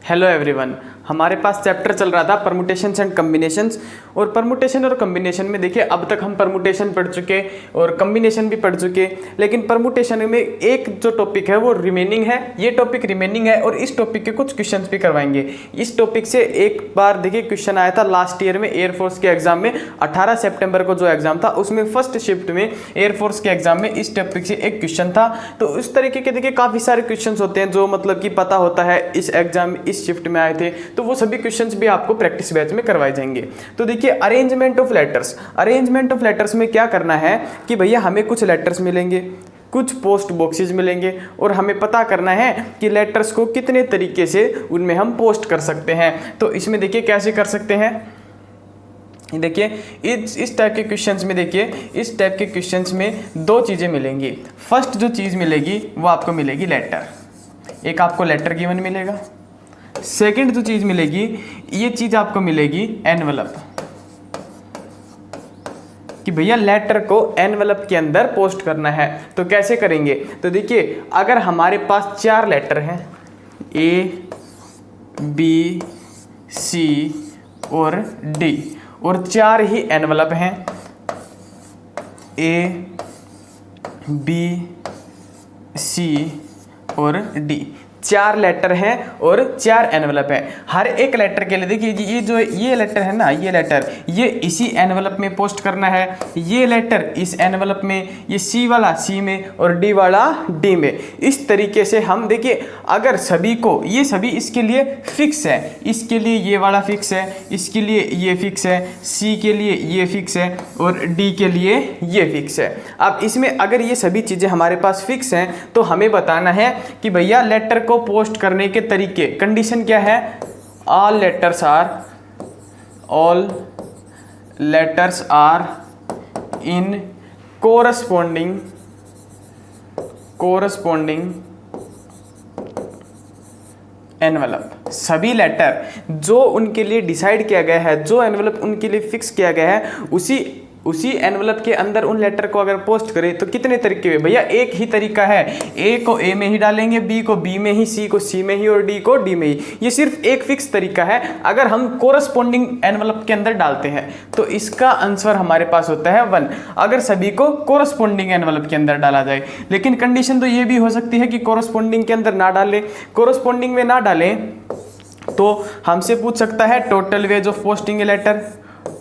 Hello everyone, हमारे पास chapter चल रहा था परमुटेशंस एंड कम्बिनेशंस। और परमुटेशन और कम्बिनेशन में देखिए अब तक हम परमुटेशन पढ़ चुके और कम्बिनेशन भी पढ़ चुके, लेकिन परमुटेशन में एक जो टॉपिक है वो रिमेनिंग है। ये टॉपिक रिमेनिंग है और इस टॉपिक के कुछ क्वेश्चंस भी करवाएंगे। इस टॉपिक से एक बार देखिए क्वेश्चन आया था लास्ट ईयर में एयरफोर्स के एग्जाम में, 18 सितंबर को जो एग्जाम था उसमें फर्स्ट शिफ्ट में एयरफोर्स के एग्जाम में इस टॉपिक से एक क्वेश्चन था। तो इस तरीके के देखिए काफ़ी सारे क्वेश्चन होते हैं जो मतलब कि पता होता है इस एग्जाम इस शिफ्ट में आए थे, तो वो सभी क्वेश्चंस भी आपको प्रैक्टिस बैच में करवाए जाएंगे। तो देखिए अरेंजमेंट ऑफ लेटर्स में क्या करना है कि भैया हमें कुछ लेटर्स मिलेंगे, कुछ पोस्ट बॉक्सेज मिलेंगे और हमें पता करना है कि लेटर्स को कितने तरीके से उनमें हम पोस्ट कर सकते हैं। तो इसमें देखिए कैसे कर सकते हैं, देखिए इस टाइप के क्वेश्चंस में देखिए इस टाइप के क्वेश्चंस में दो चीज़ें मिलेंगी। फर्स्ट जो चीज़ मिलेगी वो आपको मिलेगी लेटर, एक आपको लेटर गिवन मिलेगा। सेकंड जो चीज़ मिलेगी ये चीज़ आपको मिलेगी एनवलप, कि भैया लेटर को एनवलप के अंदर पोस्ट करना है। तो कैसे करेंगे, तो देखिए अगर हमारे पास 4 लेटर हैं ए बी सी और डी और 4 ही एनवलप हैं ए बी सी और डी, 4 लेटर हैं और 4 एनवलप है। हर एक लेटर के लिए देखिए ये जो ये लेटर है ना, ये लेटर ये इसी एनवलप में पोस्ट करना है, ये लेटर इस एनवलप में, ये सी वाला सी में और डी वाला डी में। इस तरीके से हम देखिए अगर सभी को ये सभी इसके लिए फिक्स है, इसके लिए ये वाला फिक्स है, इसके लिए ये फिक्स है, सी के लिए ये फिक्स है और डी के लिए ये फिक्स है। अब इसमें अगर ये सभी चीज़ें हमारे पास फिक्स हैं तो हमें बताना है कि भैया लेटर को पोस्ट करने के तरीके। कंडीशन क्या है, all letters are in corresponding envelope. सभी लेटर जो उनके लिए डिसाइड किया गया है, जो एनवलप उनके लिए फिक्स किया गया है, उसी एनवलप के अंदर उन लेटर को अगर पोस्ट करें तो कितने तरीके हुए भैया, एक ही तरीका है। ए को ए में ही डालेंगे, बी को बी में ही, सी को सी में ही और डी को डी में ही। ये सिर्फ एक फिक्स तरीका है अगर हम कोरस्पोंडिंग एनवलप के अंदर डालते हैं। तो इसका आंसर हमारे पास होता है 1, अगर सभी को कोरस्पोंडिंग एनवलप के अंदर डाला जाए। लेकिन कंडीशन तो ये भी हो सकती है कि कोरस्पोंडिंग के अंदर ना डालें, कोरस्पोंडिंग में ना डालें तो हमसे पूछ सकता है total ways of posting a letter.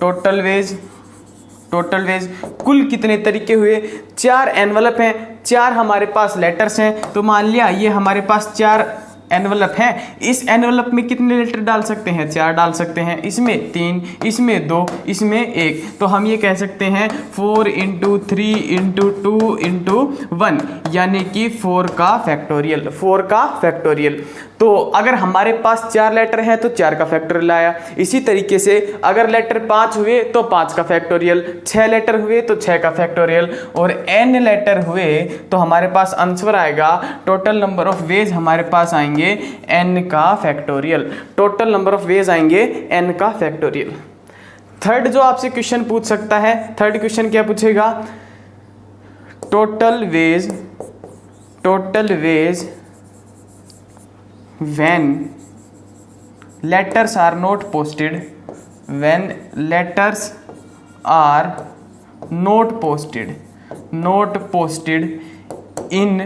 Total ways कुल कितने तरीके हुए, 4 एनवलप हैं, 4 हमारे पास लेटर्स हैं। तो मान लिया ये हमारे पास 4 एनवलप हैं, इस एनवलप में कितने लेटर डाल सकते हैं, 4 डाल सकते हैं। इसमें 3, इसमें 2, इसमें 1। तो हम ये कह सकते हैं 4 × 3 × 2 × 1 यानी कि 4 का फैक्टोरियल। तो अगर हमारे पास 4 लेटर हैं तो 4 का फैक्टोरियल आया। इसी तरीके से अगर लेटर 5 हुए तो 5 का फैक्टोरियल, 6 लेटर हुए तो 6 का फैक्टोरियल और n लेटर हुए तो हमारे पास आंसर आएगा, टोटल नंबर ऑफ वेज हमारे पास आएंगे n का factorial. Total number of ways आएंगे n का फैक्टोरियल। थर्ड जो आपसे क्वेश्चन पूछ सकता है, थर्ड क्वेश्चन क्या पूछेगा, total ways when letters are not posted in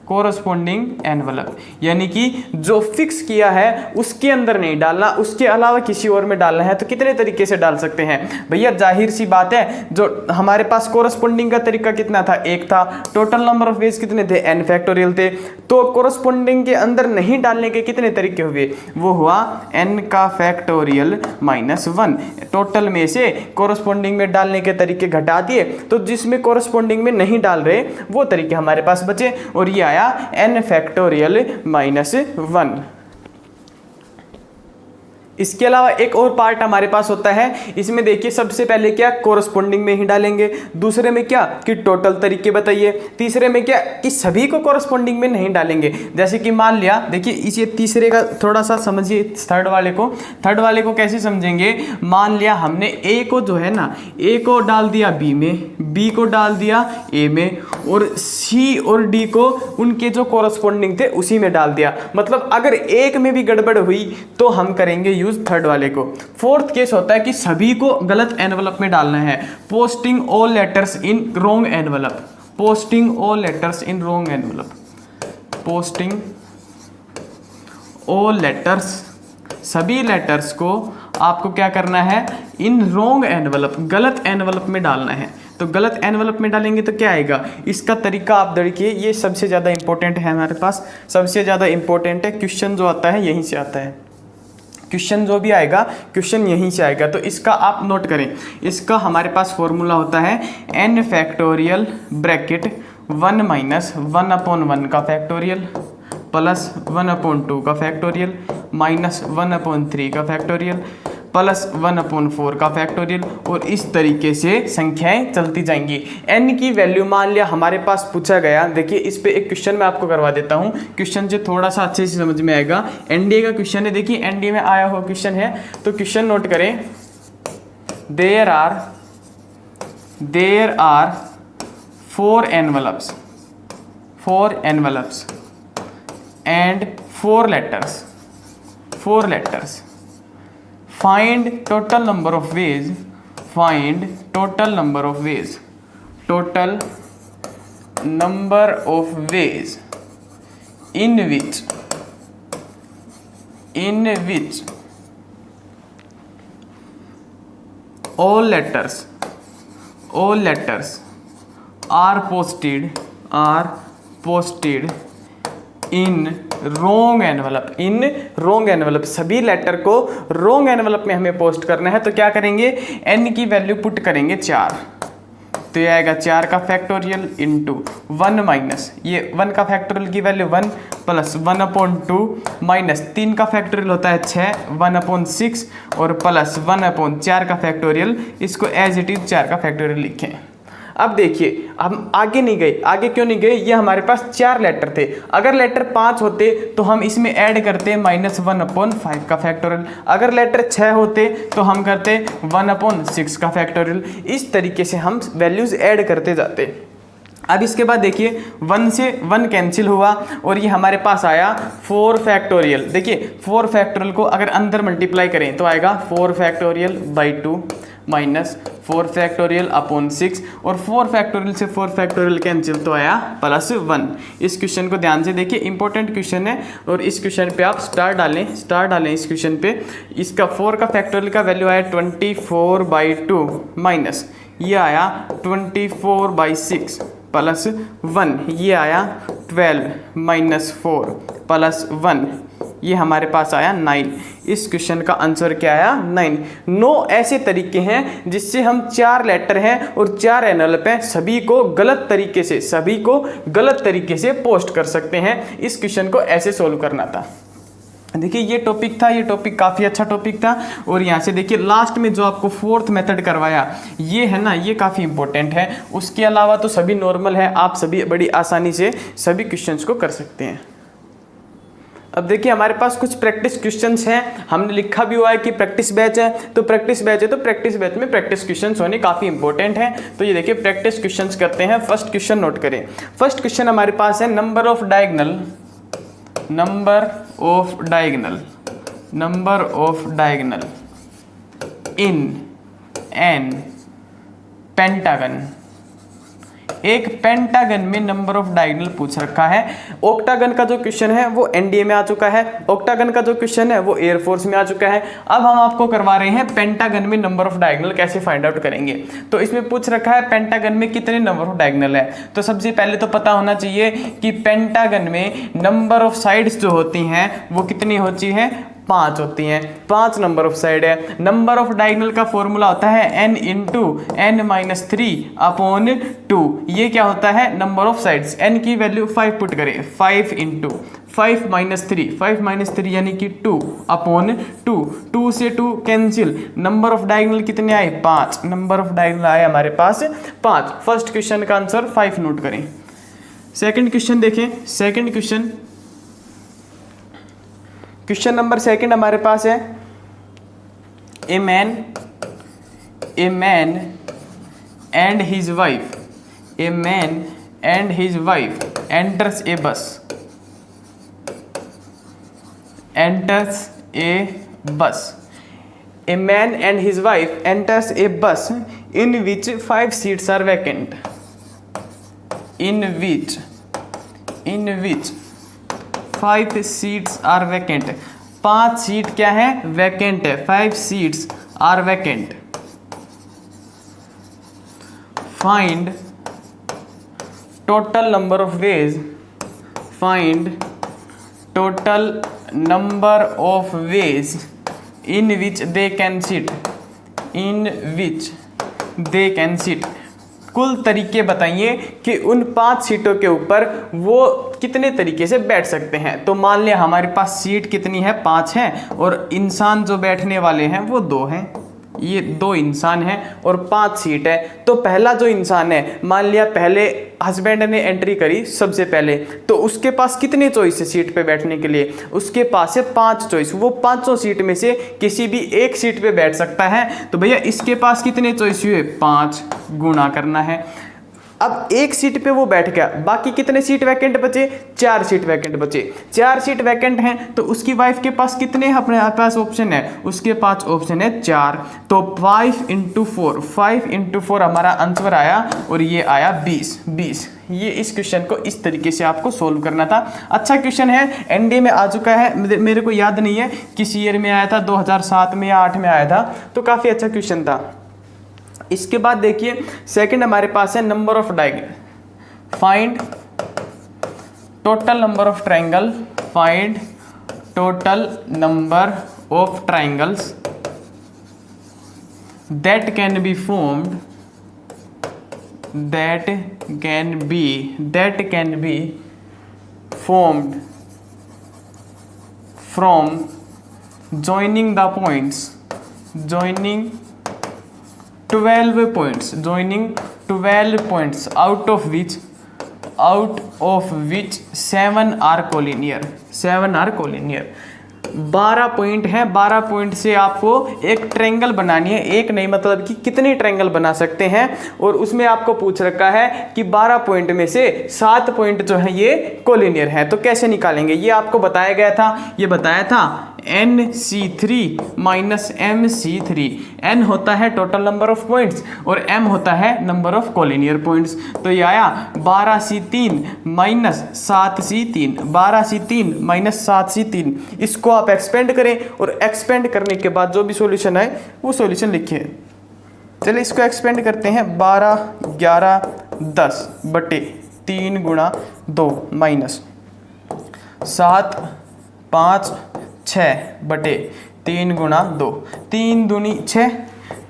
corresponding envelope, यानी कि जो फिक्स किया है उसके अंदर नहीं डालना, उसके अलावा किसी और में डालना है। तो कितने तरीके से डाल सकते हैं भैया, जाहिर सी बात है जो हमारे पास कोरस्पोंडिंग का तरीका कितना था, 1 था। टोटल नंबर ऑफ वेज कितने थे, n फैक्टोरियल थे। तो कोरस्पोंडिंग के अंदर नहीं डालने के कितने तरीके हुए, वो हुआ n का फैक्टोरियल -1। टोटल में से कोरस्पोंडिंग में डालने के तरीके घटा दिए तो जिसमें कोरस्पोंडिंग में नहीं डाल रहे वो तरीके हमारे पास बचे और ये आया n फैक्टोरियल -1। इसके अलावा एक और पार्ट हमारे पास होता है, इसमें देखिए सबसे पहले क्या कोरस्पॉन्डिंग में ही डालेंगे, दूसरे में क्या कि टोटल तरीके बताइए, तीसरे में क्या कि सभी को कोरस्पॉन्डिंग में नहीं डालेंगे। जैसे कि मान लिया देखिए इस ये तीसरे का थोड़ा सा समझिए, थर्ड वाले को कैसे समझेंगे। मान लिया हमने ए को जो है ना, ए को डाल दिया बी में, बी को डाल दिया ए में, और सी और डी को उनके जो कोरस्पॉन्डिंग थे उसी में डाल दिया। मतलब अगर एक में भी गड़बड़ हुई तो हम करेंगे यूज थर्ड वाले को। फोर्थ केस होता है कि सभी को गलत एनवलप में डालना है, posting all letters in wrong envelope, posting all letters in wrong envelope, posting all letters, सभी लेटर्स को आपको क्या करना है, इन रॉन्ग एनवलप, गलत एनवलप में डालना है। तो गलत एनवलप में डालेंगे तो क्या आएगा, इसका तरीका आप देखिए, ये सबसे ज़्यादा इंपॉर्टेंट है हमारे पास, सबसे ज़्यादा इंपॉर्टेंट है। क्वेश्चन जो आता है यहीं से आता है, क्वेश्चन जो भी आएगा क्वेश्चन यहीं से आएगा। तो इसका आप नोट करें, इसका हमारे पास फॉर्मूला होता है n फैक्टोरियल ब्रैकेट 1 माइनस 1/1 का फैक्टोरियल प्लस 1/2 का फैक्टोरियल माइनस 1/3 का फैक्टोरियल प्लस 1/4 का फैक्टोरियल, और इस तरीके से संख्याएं चलती जाएंगी। n की वैल्यू मान लिया हमारे पास पूछा गया, देखिए इस पे एक क्वेश्चन मैं आपको करवा देता हूं, क्वेश्चन से थोड़ा सा अच्छे से समझ में आएगा। एनडीए का क्वेश्चन है, देखिए एनडीए में आया हुआ क्वेश्चन है, तो क्वेश्चन नोट करें, there are 4 envelopes and 4 letters. Find total number of ways in which all letters are posted in wrong envelope, सभी लेटर को रॉन्ग एनवलप में हमें पोस्ट करना है। तो क्या करेंगे, n की वैल्यू पुट करेंगे 4, तो ये आएगा 4 का फैक्टोरियल इंटू 1 माइनस ये 1 का फैक्टोरियल की वैल्यू 1 प्लस 1/2 माइनस 3 का फैक्टोरियल होता है 6 1/6 और प्लस 1/4 का फैक्टोरियल, इसको एज इट इज 4 का फैक्टोरियल लिखें। अब देखिए हम आगे नहीं गए, आगे क्यों नहीं गए, ये हमारे पास 4 लेटर थे, अगर लेटर 5 होते तो हम इसमें ऐड करते -1/5 का फैक्टोरियल, अगर लेटर 6 होते तो हम करते 1/6 का फैक्टोरियल। इस तरीके से हम वैल्यूज ऐड करते जाते। अब इसके बाद देखिए 1 से 1 कैंसिल हुआ और ये हमारे पास आया 4 फैक्टोरियल। देखिए 4 फैक्टोरियल को अगर अंदर मल्टीप्लाई करें तो आएगा 4 factorial by 2 minus 4 factorial upon 6 और 4 फैक्टोरियल से 4 फैक्टोरियल कैंसिल तो आया +1। इस क्वेश्चन को ध्यान से देखिए, इंपॉर्टेंट क्वेश्चन है और इस क्वेश्चन पे आप स्टार डालें इस क्वेश्चन पे। इसका 4 का फैक्टोरियल का वैल्यू आया 24/2 माइनस ये आया 24/6 +1, ये आया 12 -4 +1, ये हमारे पास आया 9। इस क्वेश्चन का आंसर क्या आया 9। 9 ऐसे तरीके हैं जिससे हम 4 लेटर हैं और 4 एनवलप हैं, सभी को गलत तरीके से पोस्ट कर सकते हैं। इस क्वेश्चन को ऐसे सोल्व करना था। देखिए ये टॉपिक था, ये टॉपिक काफ़ी अच्छा टॉपिक था। और यहाँ से देखिए लास्ट में जो आपको 4th मेथड करवाया ये है ना, ये काफ़ी इंपॉर्टेंट है। उसके अलावा तो सभी नॉर्मल है, आप सभी बड़ी आसानी से सभी क्वेश्चंस को कर सकते हैं। अब देखिए हमारे पास कुछ प्रैक्टिस क्वेश्चंस हैं, हमने लिखा भी हुआ है कि प्रैक्टिस बैच है, तो प्रैक्टिस बैच में प्रैक्टिस क्वेश्चंस होने काफ़ी इंपॉर्टेंट हैं। तो ये देखिए प्रैक्टिस क्वेश्चंस करते हैं। फर्स्ट क्वेश्चन नोट करें। फर्स्ट क्वेश्चन हमारे पास है number of diagonal in an pentagon. एक पेंटागन में नंबर ऑफ डायगोनल पूछ रखा है। ऑक्टागन का जो क्वेश्चन है वो एनडीए में आ चुका है, ऑक्टागन का जो क्वेश्चन है वो एयरफोर्स में आ चुका है। अब हम आपको करवा रहे हैं पेंटागन में नंबर ऑफ डायगोनल कैसे फाइंड आउट करेंगे। तो इसमें पूछ रखा है पेंटागन में कितने नंबर ऑफ डायगोनल है। तो सबसे पहले तो पता होना चाहिए कि पेंटागन में नंबर ऑफ साइड्स जो होती हैं वो कितनी होती है, 5 होती हैं, 5 नंबर ऑफ साइड है। नंबर ऑफ डायगोनल का फॉर्मूला होता है n इंटू n-3/2। ये क्या होता है, नंबर ऑफ साइड्स। n की वैल्यू 5 पुट करें, 5 इंटू 5-3 यानी कि 2/2। 2 से 2 कैंसिल, नंबर ऑफ डायगोनल कितने आए, 5। नंबर ऑफ डायगोनल आए हमारे पास 5। फर्स्ट क्वेश्चन का आंसर 5 नोट करें। सेकंड क्वेश्चन देखें, सेकंड क्वेश्चन नंबर सेकंड हमारे पास है, a man and his wife, a man and his wife enters a bus, enters a bus. A man and his wife enters a bus in which 5 seats are vacant. In which 5 seats are vacant. 5 seat क्या है, vacant है। 5 seats are vacant. Find total number of ways. Find total number of ways in which they can sit. In which they can sit. कुल तरीके बताइए कि उन 5 सीटों के ऊपर वो कितने तरीके से बैठ सकते हैं। तो मान लिया हमारे पास सीट कितनी है, 5 है, और इंसान जो बैठने वाले हैं वो 2 हैं। ये 2 इंसान हैं और 5 सीट है। तो पहला जो इंसान है, मान लिया पहले हस्बैंड ने एंट्री करी सबसे पहले, तो उसके पास कितने चॉइस है सीट पे बैठने के लिए, उसके पास है 5 चॉइस। वो 5 सीट में से किसी भी एक सीट पे बैठ सकता है। तो भैया इसके पास कितने चॉइस हुए, 5 गुणा करना है। अब एक सीट पे वो बैठ गया, बाकी कितने सीट वैकेंट बचे, 4 सीट वैकेंट बचे। 4 सीट वैकेंट हैं तो उसकी वाइफ के पास कितने अपने पास ऑप्शन है, उसके पास ऑप्शन है 4। तो 5 इंटू 4 हमारा आंसर आया और ये आया 20। ये इस क्वेश्चन को इस तरीके से आपको सोल्व करना था। अच्छा क्वेश्चन है, एनडीए में आ चुका है, मेरे को याद नहीं है किस ईयर में आया था, 2007 में या 8 में आया था। तो काफ़ी अच्छा क्वेश्चन था। इसके बाद देखिए सेकंड हमारे पास है number of diagonal. Find total number of triangle. Find total number of triangles that can be formed, that can be formed from joining the points, joining 12 points, joining 12 points, out of which 7 are collinear, 7 are collinear। 12 point हैं, 12 point से आपको एक triangle बनानी है। एक नहीं मतलब कि कितने ट्रायंगल बना सकते हैं, और उसमें आपको पूछ रखा है कि 12 पॉइंट में से 7 पॉइंट जो है ये कोलिनियर है। तो कैसे निकालेंगे, ये आपको बताया गया था। ये बताया था NC3 माइनस MC3। N होता है टोटल नंबर ऑफ पॉइंट्स और M होता है नंबर ऑफ कोलिनियर पॉइंट्स। तो ये आया 12C3 minus 7C3, 12C3 minus 7C3। इसको आप एक्सपेंड करें और एक्सपेंड करने के बाद जो भी सॉल्यूशन है वो सॉल्यूशन लिखिए। चलिए इसको एक्सपेंड करते हैं। 12 11 10 बटे 3 गुणा 2 माइनस 7 5 6 बटे 3 गुणा 2, 3 दूनी 6,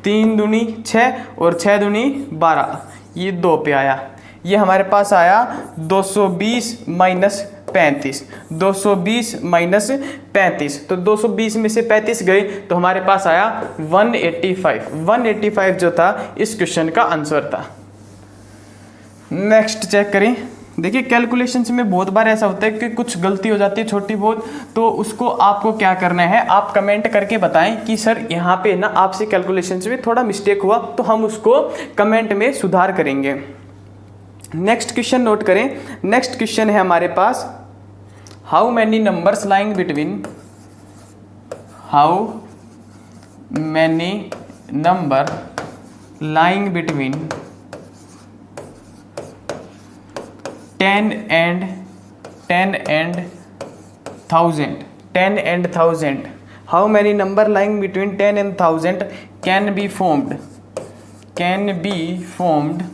3 दूनी 6 और 6 दूनी 12, ये 2 पे आया। ये हमारे पास आया 220 माइनस 35, 220 माइनस 35। तो 220 में से 35 गए तो हमारे पास आया 185। 185 जो था इस क्वेश्चन का आंसर था। नेक्स्ट चेक करें। देखिए कैलकुलेशंस में बहुत बार ऐसा होता है कि कुछ गलती हो जाती है छोटी बहुत, तो उसको आपको क्या करना है, आप कमेंट करके बताएं कि सर यहाँ पे ना आपसे कैलकुलेशंस में थोड़ा मिस्टेक हुआ, तो हम उसको कमेंट में सुधार करेंगे। नेक्स्ट क्वेश्चन नोट करें। नेक्स्ट क्वेश्चन है हमारे पास, how many numbers lying between, how many number lying between 10 and 1000, 10 and 1000। How many number lying between 10 and 1000 can be formed, can be formed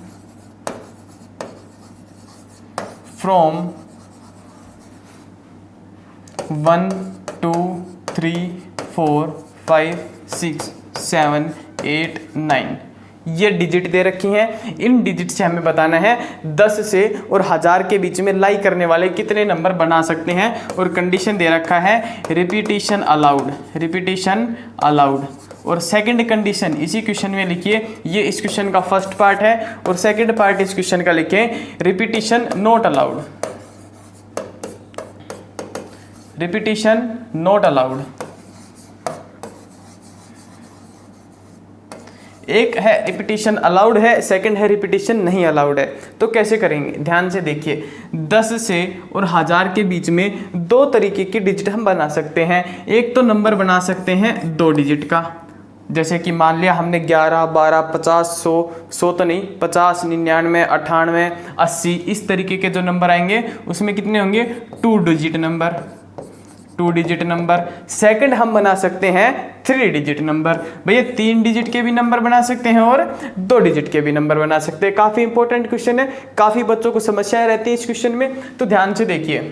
from 1 2 3 4 5 6 7 8 9 ये digit दे रखी हैं। इन digit से हमें बताना है 10 से और 1000 के बीच में लाई करने वाले कितने नंबर बना सकते हैं। और कंडीशन दे रखा है रिपीटिशन अलाउड, रिपीटिशन अलाउड। और सेकंड कंडीशन इसी क्वेश्चन में लिखिए, ये इस क्वेश्चन का फर्स्ट पार्ट है और सेकंड पार्ट इस क्वेश्चन का लिखें repetition not allowed, repetition not allowed. एक है रिपीटिशन अलाउड है, सेकंड है रिपीटिशन नहीं अलाउड है। तो कैसे करेंगे, ध्यान से देखिए। 10 से और 1000 के बीच में दो तरीके की डिजिट हम बना सकते हैं। एक तो नंबर बना सकते हैं 2 डिजिट का, जैसे कि मान लिया हमने 11 12 50 100 तो नहीं, 50 99 98 80 इस तरीके के जो नंबर आएंगे उसमें कितने होंगे 2 digit number, 2 digit number. Second हम बना सकते हैं 3 डिजिट नंबर। भैया 3 डिजिट के भी नंबर बना सकते हैं और 2 डिजिट के भी नंबर बना सकते हैं। काफ़ी इंपॉर्टेंट क्वेश्चन है, काफ़ी बच्चों को समस्याएं रहती है इस क्वेश्चन में, तो ध्यान से देखिए।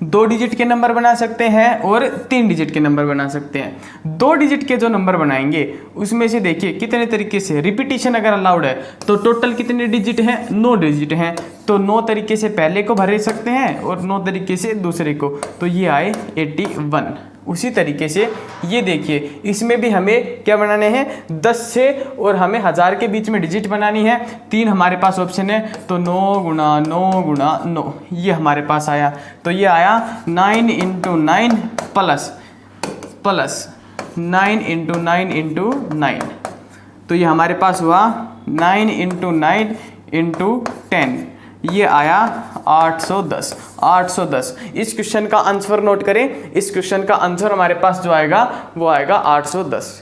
2 डिजिट के नंबर बना सकते हैं और 3 डिजिट के नंबर बना सकते हैं। 2 डिजिट के जो नंबर बनाएंगे उसमें से देखिए कितने तरीके से रिपीटिशन अगर अलाउड है तो टोटल कितने डिजिट हैं 9 डिजिट हैं। तो 9 तरीके से पहले को भर सकते हैं और 9 तरीके से दूसरे को, तो ये आए 81। उसी तरीके से ये देखिए इसमें भी हमें क्या बनाने हैं 10 से और हमें 1000 के बीच में डिजिट बनानी है। 3 हमारे पास ऑप्शन है, तो 9 गुणा 9 गुणा 9 ये हमारे पास आया। तो ये आया 9 × 9 प्लस 9 × 9 × 9। तो ये हमारे पास हुआ 9 × 9 × 10, ये आया 810। 810 इस क्वेश्चन का आंसर नोट करें। इस क्वेश्चन का आंसर हमारे पास जो आएगा वो आएगा 810।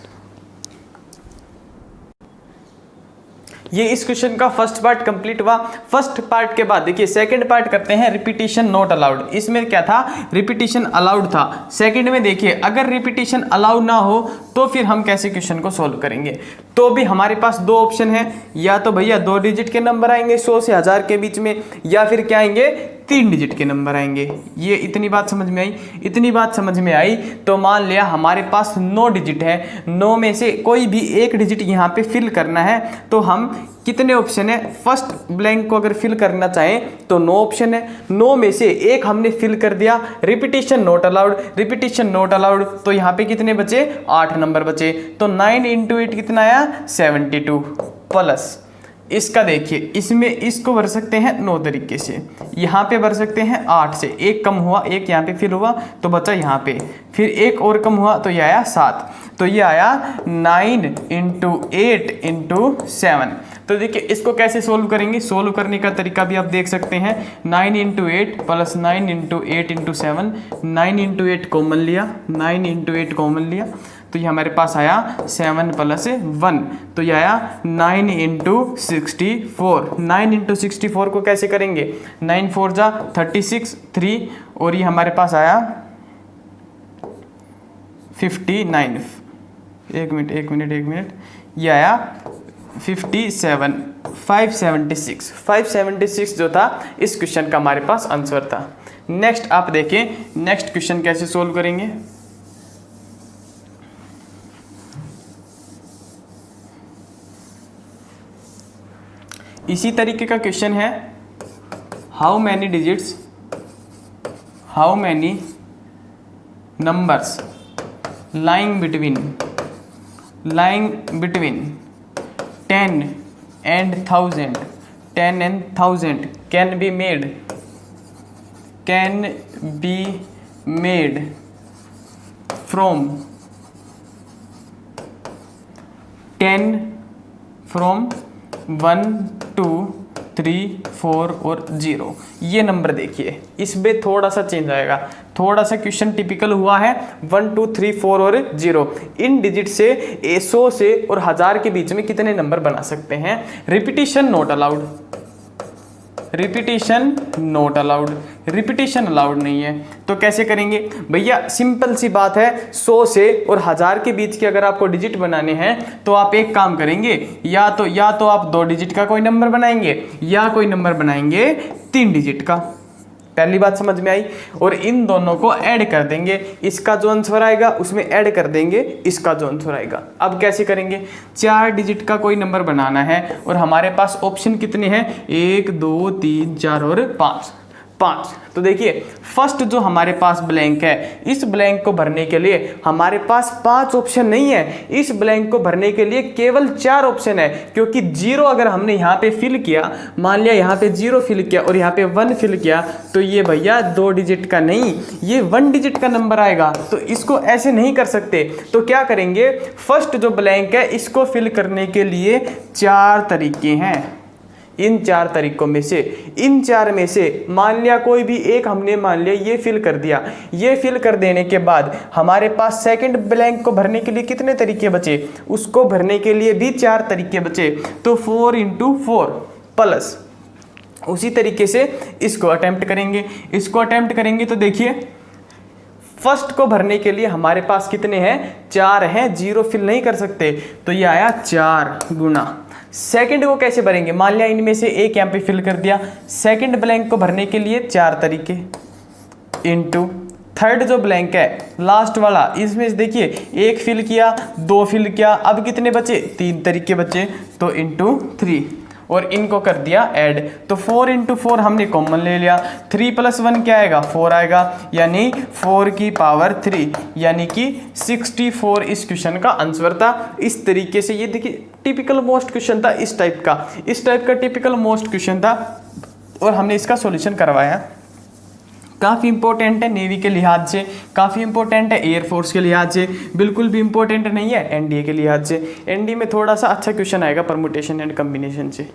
ये इस क्वेश्चन का फर्स्ट पार्ट कंप्लीट हुआ। फर्स्ट पार्ट के बाद देखिए सेकंड पार्ट करते हैं रिपीटिशन नॉट अलाउड। इसमें क्या था रिपीटिशन अलाउड था। सेकंड में देखिए अगर रिपीटिशन अलाउड ना हो तो फिर हम कैसे क्वेश्चन को सॉल्व करेंगे। तो भी हमारे पास 2 ऑप्शन है, या तो भैया 2 डिजिट के नंबर आएंगे 100 से 1000 के बीच में, या फिर क्या आएंगे 3 डिजिट के नंबर आएंगे। ये इतनी बात समझ में आई, इतनी बात समझ में आई। तो मान लिया हमारे पास 9 डिजिट है, 9 में से कोई भी एक डिजिट यहाँ पे फिल करना है। तो हम कितने ऑप्शन है, फर्स्ट ब्लैंक को अगर फिल करना चाहें तो 9 ऑप्शन है। 9 में से एक हमने फिल कर दिया, repetition not allowed, repetition not allowed. तो यहाँ पे कितने बचे 8 नंबर बचे। तो 9 × 8 कितना आया 72 प्लस इसका देखिए इसमें इसको भर सकते हैं 9 तरीके से, यहाँ पे भर सकते हैं 8 से, एक कम हुआ, एक यहाँ पे फिल हुआ तो बचा यहाँ पे, फिर एक और कम हुआ तो ये आया 7। तो ये आया 9 × 8 × 7। तो देखिए इसको कैसे सोल्व करेंगे, सोल्व करने का तरीका भी आप देख सकते हैं। 9 × 8 प्लस 9 × 8 × 7, 9 × 8 कॉमन लिया, 9 × 8 कॉमन लिया तो ये हमारे पास आया 7 + 1। तो ये आया 9 × 64। 9 × 64 को कैसे करेंगे, 9 4 जा 36 3 और ये हमारे पास आया 59। एक मिनट ये आया 57 576। 576 जो था इस क्वेश्चन का हमारे पास आंसर था। नेक्स्ट आप देखें, नेक्स्ट क्वेश्चन कैसे सोल्व करेंगे। इसी तरीके का क्वेश्चन है, how many digits, how many numbers lying between 10 and 1000 can be made from 1 2 3 4 और 0। ये नंबर देखिए इसमें थोड़ा सा चेंज आएगा, थोड़ा सा क्वेश्चन टिपिकल हुआ है 1 2 3 4 और 0। इन डिजिट से 100 से और 1000 के बीच में कितने नंबर बना सकते हैं। Repetition not allowed, repetition not allowed, repetition allowed नहीं है। तो कैसे करेंगे भैया, सिंपल सी बात है, 100 से और 1000 के बीच के अगर आपको डिजिट बनाने हैं तो आप एक काम करेंगे, या तो आप 2 डिजिट का कोई नंबर बनाएंगे या कोई नंबर बनाएंगे 3 डिजिट का। पहली बात समझ में आई। और इन दोनों को ऐड कर देंगे, इसका जो आंसर आएगा उसमें ऐड कर देंगे इसका जो आंसर आएगा। अब कैसे करेंगे, 4 डिजिट का कोई नंबर बनाना है और हमारे पास ऑप्शन कितने हैं, 1 2 3 4 और 5। तो देखिए फर्स्ट जो हमारे पास ब्लैंक है, इस ब्लैंक को भरने के लिए हमारे पास 5 ऑप्शन नहीं है, इस ब्लैंक को भरने के लिए केवल 4 ऑप्शन है। क्योंकि 0 अगर हमने यहाँ पे फिल किया, मान लिया यहाँ पे 0 फिल किया और यहाँ पे 1 फिल किया, तो ये भैया 2 डिजिट का नहीं, ये 1 डिजिट का नंबर आएगा। तो इसको ऐसे नहीं कर सकते। तो क्या करेंगे, फर्स्ट जो ब्लैंक है इसको फिल करने के लिए 4 तरीके हैं। इन 4 तरीकों में से, इन 4 में से मान लिया कोई भी एक हमने मान लिया ये फिल कर दिया। ये फिल कर देने के बाद हमारे पास सेकंड ब्लैंक को भरने के लिए कितने तरीके बचे, उसको भरने के लिए भी 4 तरीके बचे। तो 4 × 4 प्लस उसी तरीके से इसको अटेम्प्ट करेंगे। तो देखिए फर्स्ट को भरने के लिए हमारे पास कितने हैं, 4 हैं, 0 फिल नहीं कर सकते। तो ये आया 4 गुना। सेकंड को कैसे भरेंगे, मान लिया इनमें से एक यहाँ पे फिल कर दिया। सेकंड ब्लैंक को भरने के लिए 4 तरीके इनटू थर्ड जो ब्लैंक है लास्ट वाला, इसमें देखिए 1 फिल किया, 2 फिल किया, अब कितने बचे, 3 तरीके बचे। तो इनटू 3 और इनको कर दिया ऐड। तो 4 × 4 हमने कॉमन ले लिया। 3 + 1 क्या आएगा, 4 आएगा, यानी 4 की पावर 3, यानी कि 64 इस क्वेश्चन का आंसर था। इस तरीके से ये देखिए टिपिकल मोस्ट क्वेश्चन था, इस टाइप का टिपिकल मोस्ट क्वेश्चन था और हमने इसका सॉल्यूशन करवाया। काफ़ी इंपॉर्टेंट है नेवी के लिहाज से, काफ़ी इंपॉर्टेंट है एयरफोर्स के लिहाज से, बिल्कुल भी इंपॉर्टेंट नहीं है एनडीए के लिहाज से। एनडीए में थोड़ा सा अच्छा क्वेश्चन आएगा परमुटेशन एंड कॉम्बिनेशन से।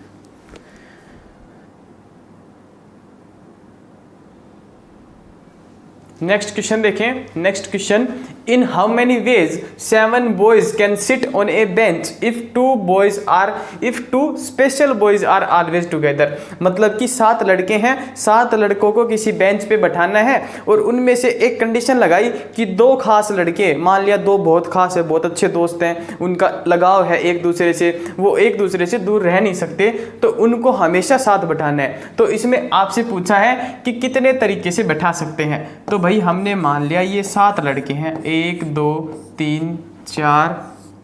नेक्स्ट क्वेश्चन देखें। Next question, in how many ways 7 boys can sit on a bench if 2 special boys are always together. मतलब कि 7 लड़के हैं, 7 लड़कों को किसी बेंच पे बैठाना है और उनमें से एक कंडीशन लगाई कि 2 खास लड़के, मान लिया 2 बहुत खास है, बहुत अच्छे दोस्त हैं, उनका लगाव है एक दूसरे से, वो एक दूसरे से दूर रह नहीं सकते, तो उनको हमेशा साथ बैठाना है। तो इसमें आपसे पूछा है कि कितने तरीके से बैठा सकते हैं। तो भाई हमने मान लिया ये 7 लड़के हैं, 1 2 3 4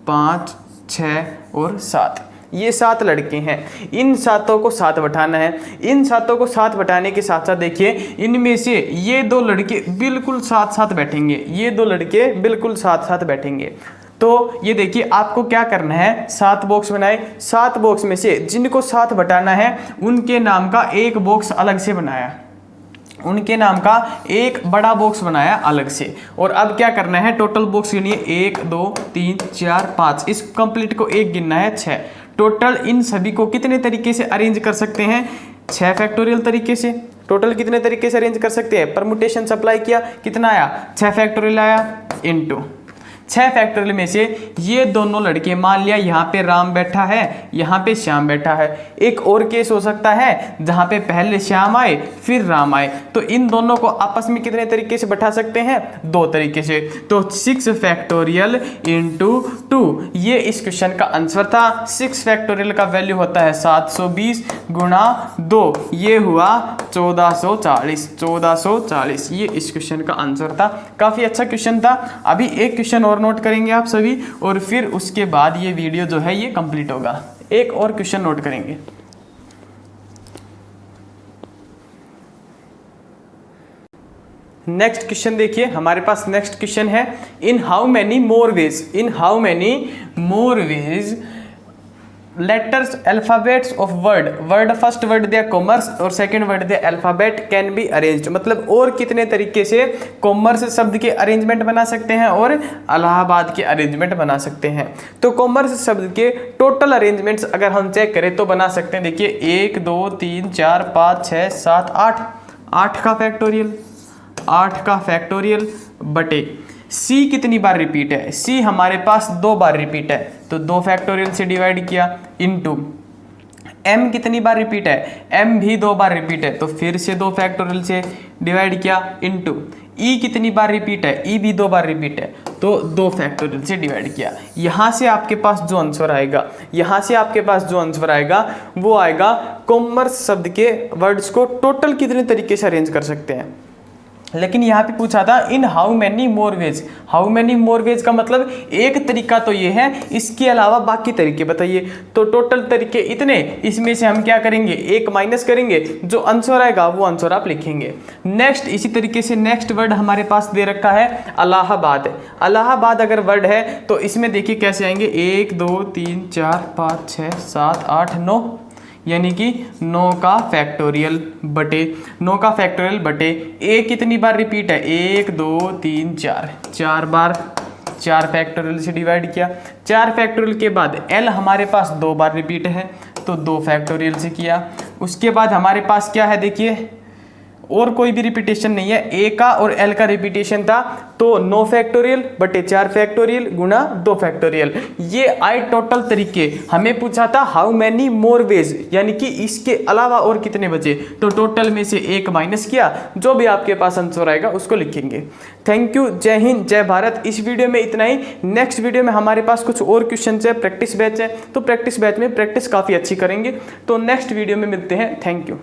5 6 और 7, ये 7 लड़के हैं। इन 7 को साथ बैठाना है। इन 7 को साथ बैठाने के साथ साथ देखिए इनमें से ये 2 लड़के बिल्कुल साथ साथ बैठेंगे, ये 2 लड़के बिल्कुल साथ साथ बैठेंगे। तो ये देखिए आपको क्या करना है, 7 बॉक्स बनाए, 7 बॉक्स में से जिनको साथ बैठाना है उनके नाम का एक बॉक्स अलग से बनाया, उनके नाम का एक बड़ा बॉक्स बनाया अलग से। और अब क्या करना है, टोटल बॉक्स गिनिए 1 2 3 4 5, इस कंप्लीट को 1 गिनना है 6। टोटल इन सभी को कितने तरीके से अरेंज कर सकते हैं, 6 फैक्टोरियल तरीके से। टोटल कितने तरीके से अरेंज कर सकते हैं, परमुटेशन सप्लाई किया, कितना आया, 6 फैक्टोरियल आया, इनटू 6 फैक्टोरियल में से ये दोनों लड़के, मान लिया यहाँ पे राम बैठा है, यहाँ पे श्याम बैठा है। एक और केस हो सकता है जहाँ पे पहले श्याम आए फिर राम आए, तो इन दोनों को आपस में कितने तरीके से बैठा सकते हैं, 2 तरीके से। तो 6 फैक्टोरियल इंटू 2, ये इस क्वेश्चन का आंसर था। 6 फैक्टोरियल का वैल्यू होता है 720 गुणा 2, ये हुआ 1440, ये इस क्वेश्चन का आंसर था। काफ़ी अच्छा क्वेश्चन था। अभी एक क्वेश्चन और नोट करेंगे आप सभी और फिर उसके बाद ये वीडियो जो है ये कंप्लीट होगा। एक और क्वेश्चन नोट करेंगे। नेक्स्ट क्वेश्चन देखिए, हमारे पास नेक्स्ट क्वेश्चन है, in how many more ways letters alphabets of word first word दिया कॉमर्स और सेकंड वर्ड दिया अल्फाबेट कैन बी अरेंज्ड। मतलब और कितने तरीके से कॉमर्स शब्द के अरेंजमेंट बना सकते हैं और इलाहाबाद के अरेंजमेंट बना सकते हैं। तो कॉमर्स शब्द के टोटल अरेंजमेंट्स अगर हम चेक करें तो बना सकते हैं, देखिए 1 2 3 4 5 6 7 8, 8 का फैक्टोरियल बटे सी कितनी बार रिपीट है, सी हमारे पास 2 बार रिपीट है, तो 2 फैक्टोरियल से डिवाइड किया, इनटू m कितनी बार रिपीट है, m भी 2 बार रिपीट है, तो फिर से 2 फैक्टोरियल से डिवाइड किया, इनटू e कितनी बार रिपीट है, e भी 2 बार रिपीट है, तो 2 फैक्टोरियल से डिवाइड किया। यहाँ से आपके पास जो आंसर आएगा, यहाँ से आपके पास जो आंसर आएगा वो आएगा कॉमर्स शब्द के वर्ड्स को टोटल कितने तरीके से अरेंज कर सकते हैं। लेकिन यहाँ पे पूछा था in how many more ways. How many more ways का मतलब एक तरीका तो ये है, इसके अलावा बाकी तरीके बताइए। तो टोटल तरीके इतने, इसमें से हम क्या करेंगे, एक माइनस करेंगे, जो आंसर आएगा वो आंसर आप लिखेंगे। नेक्स्ट इसी तरीके से नेक्स्ट वर्ड हमारे पास दे रखा है इलाहाबाद। इलाहाबाद अगर वर्ड है तो इसमें देखिए कैसे आएंगे, 1 2 3 4 5 6 7 8 9, यानी कि 9 का फैक्टोरियल बटे 9 का फैक्टोरियल बटे ए कितनी बार रिपीट है, 1 2 3 4, 4 बार, 4 फैक्टोरियल से डिवाइड किया। 4 फैक्टोरियल के बाद एल हमारे पास 2 बार रिपीट है तो 2 फैक्टोरियल से किया। उसके बाद हमारे पास क्या है देखिए, और कोई भी रिपीटेशन नहीं है, ए का और एल का रिपीटेशन था तो 9 फैक्टोरियल बटे 4 फैक्टोरियल गुना 2 फैक्टोरियल। ये आए टोटल तरीके। हमें पूछा था हाउ मैनी मोर वेज, यानी कि इसके अलावा और कितने बचे, तो टोटल में से एक माइनस किया, जो भी आपके पास आंसर आएगा उसको लिखेंगे। थैंक यू, जय हिंद, जय भारत। इस वीडियो में इतना ही। नेक्स्ट वीडियो में हमारे पास कुछ और क्वेश्चन है, प्रैक्टिस बैच है, तो प्रैक्टिस बैच में प्रैक्टिस काफ़ी अच्छी करेंगे। तो नेक्स्ट वीडियो में मिलते हैं। Thank you.